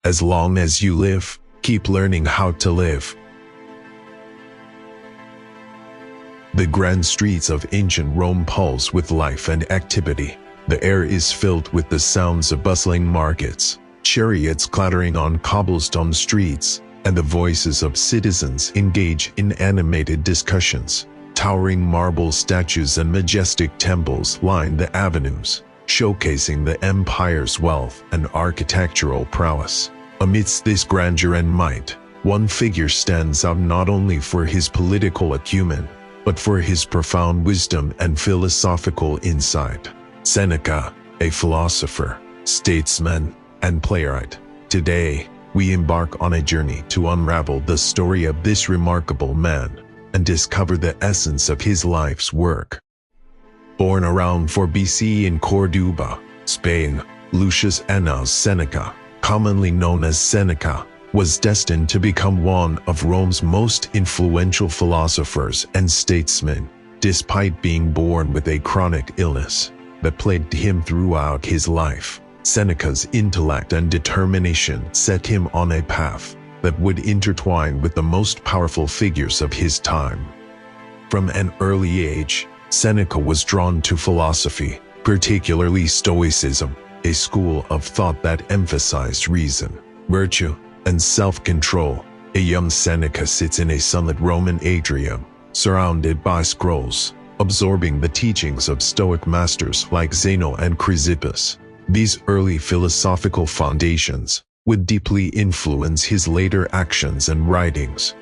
As long as you live, keep learning how to live. The grand streets of ancient Rome pulse with life and activity. The air is filled with the sounds of bustling markets, chariots clattering on cobblestone streets, and the voices of citizens engage in animated discussions. Towering marble statues and majestic temples line the avenues, showcasing the empire's wealth and architectural prowess. Amidst this grandeur and might, one figure stands out not only for his political acumen, but for his profound wisdom and philosophical insight. Seneca, a philosopher, statesman, and playwright. Today, we embark on a journey to unravel the story of this remarkable man and discover the essence of his life's work. Born around 4 BC in Corduba, Spain, Lucius Annaeus Seneca, commonly known as Seneca, was destined to become one of Rome's most influential philosophers and statesmen, despite being born with a chronic illness that plagued him throughout his life. Seneca's intellect and determination set him on a path that would intertwine with the most powerful figures of his time. From an early age, Seneca was drawn to philosophy, particularly Stoicism, a school of thought that emphasized reason, virtue, and self-control. A young Seneca sits in a sunlit Roman atrium, surrounded by scrolls, absorbing the teachings of Stoic masters like Zeno and Chrysippus. These early philosophical foundations would deeply influence his later actions and writings.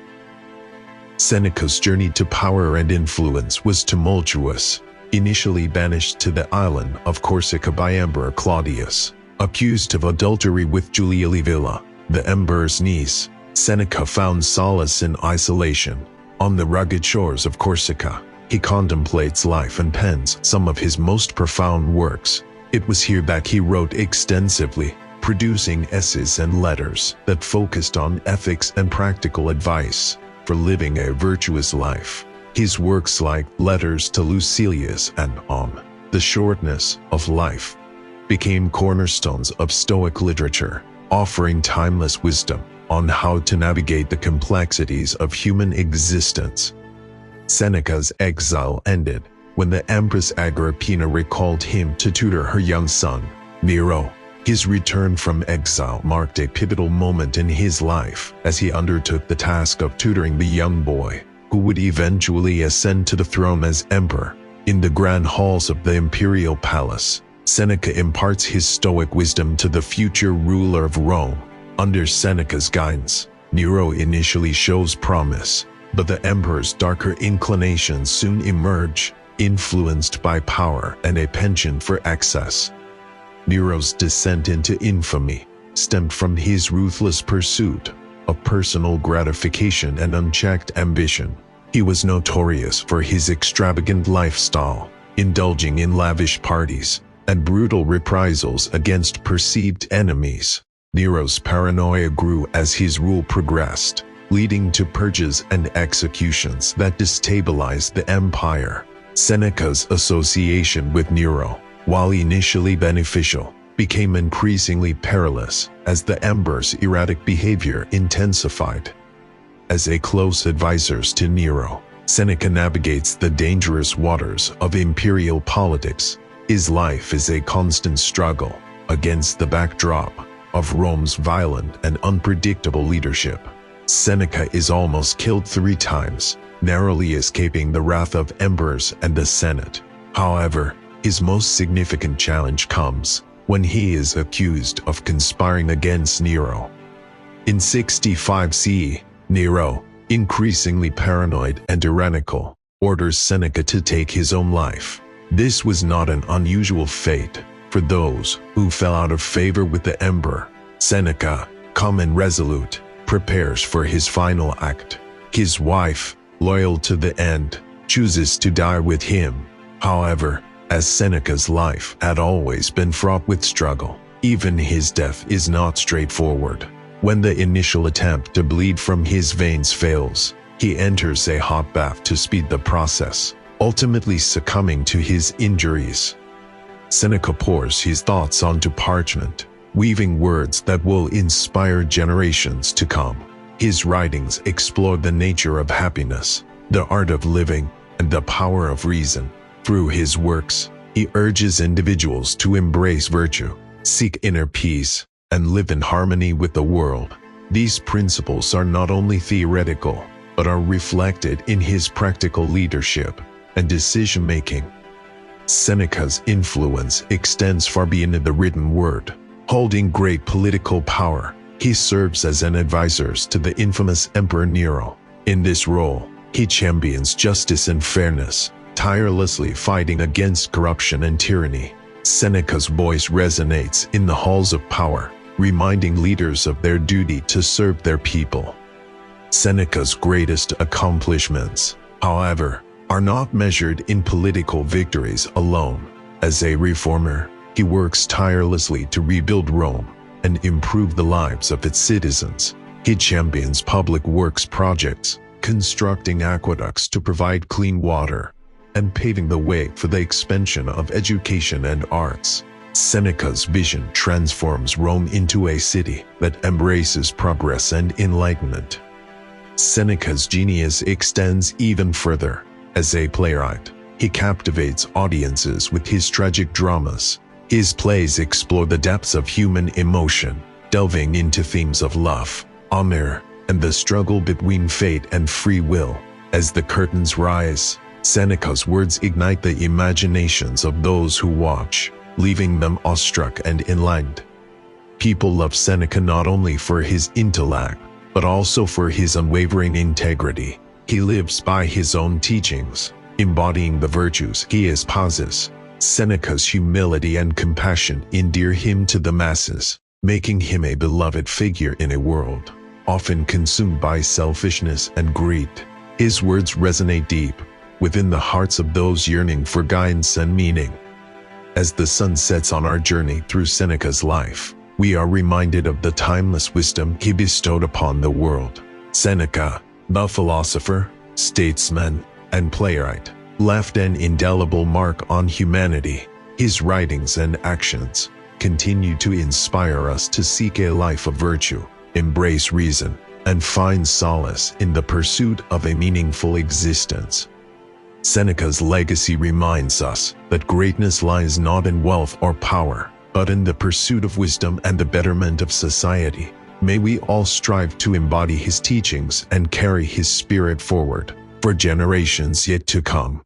Seneca's journey to power and influence was tumultuous. Initially banished to the island of Corsica by Emperor Claudius, accused of adultery with Julia Livilla, the emperor's niece, Seneca found solace in isolation. On the rugged shores of Corsica, he contemplates life and pens some of his most profound works. It was here that he wrote extensively, producing essays and letters that focused on ethics and practical advice for living a virtuous life. His works like Letters to Lucilius and On the Shortness of Life became cornerstones of Stoic literature, offering timeless wisdom on how to navigate the complexities of human existence. Seneca's exile ended when the Empress Agrippina recalled him to tutor her young son, Nero. His return from exile marked a pivotal moment in his life as he undertook the task of tutoring the young boy, who would eventually ascend to the throne as emperor. In the grand halls of the imperial palace, Seneca imparts his Stoic wisdom to the future ruler of Rome. Under Seneca's guidance, Nero initially shows promise, but the emperor's darker inclinations soon emerge, influenced by power and a penchant for excess. Nero's descent into infamy stemmed from his ruthless pursuit of personal gratification and unchecked ambition. He was notorious for his extravagant lifestyle, indulging in lavish parties and brutal reprisals against perceived enemies. Nero's paranoia grew as his rule progressed, leading to purges and executions that destabilized the empire. Seneca's association with Nero, while initially beneficial, became increasingly perilous as the emperor's erratic behavior intensified. As a close advisor to Nero, Seneca navigates the dangerous waters of imperial politics. His life is a constant struggle against the backdrop of Rome's violent and unpredictable leadership. Seneca is almost killed 3 times, narrowly escaping the wrath of emperors and the Senate. However, his most significant challenge comes when he is accused of conspiring against Nero. In 65 CE, Nero, increasingly paranoid and tyrannical, orders Seneca to take his own life. This was not an unusual fate for those who fell out of favor with the emperor. Seneca, calm and resolute, prepares for his final act. His wife, loyal to the end, chooses to die with him. However, as Seneca's life had always been fraught with struggle, even his death is not straightforward. When the initial attempt to bleed from his veins fails, he enters a hot bath to speed the process, ultimately succumbing to his injuries. Seneca pours his thoughts onto parchment, weaving words that will inspire generations to come. His writings explore the nature of happiness, the art of living, and the power of reason. Through his works, he urges individuals to embrace virtue, seek inner peace, and live in harmony with the world. These principles are not only theoretical, but are reflected in his practical leadership and decision-making. Seneca's influence extends far beyond the written word. Holding great political power, he serves as an advisor to the infamous Emperor Nero. In this role, he champions justice and fairness, tirelessly fighting against corruption and tyranny. Seneca's voice resonates in the halls of power, reminding leaders of their duty to serve their people. Seneca's greatest accomplishments, however, are not measured in political victories alone. As a reformer, he works tirelessly to rebuild Rome and improve the lives of its citizens. He champions public works projects, constructing aqueducts to provide clean water, and paving the way for the expansion of education and arts. Seneca's vision transforms Rome into a city that embraces progress and enlightenment. Seneca's genius extends even further. As a playwright, he captivates audiences with his tragic dramas. His plays explore the depths of human emotion, delving into themes of love, honor, and the struggle between fate and free will. As the curtains rise, Seneca's words ignite the imaginations of those who watch, leaving them awestruck and enlightened. People love Seneca not only for his intellect, but also for his unwavering integrity. He lives by his own teachings, embodying the virtues he espouses. Seneca's humility and compassion endear him to the masses, making him a beloved figure in a world often consumed by selfishness and greed. His words resonate deep within the hearts of those yearning for guidance and meaning. As the sun sets on our journey through Seneca's life, we are reminded of the timeless wisdom he bestowed upon the world. Seneca, the philosopher, statesman, and playwright, left an indelible mark on humanity. His writings and actions continue to inspire us to seek a life of virtue, embrace reason, and find solace in the pursuit of a meaningful existence. Seneca's legacy reminds us that greatness lies not in wealth or power, but in the pursuit of wisdom and the betterment of society. May we all strive to embody his teachings and carry his spirit forward for generations yet to come.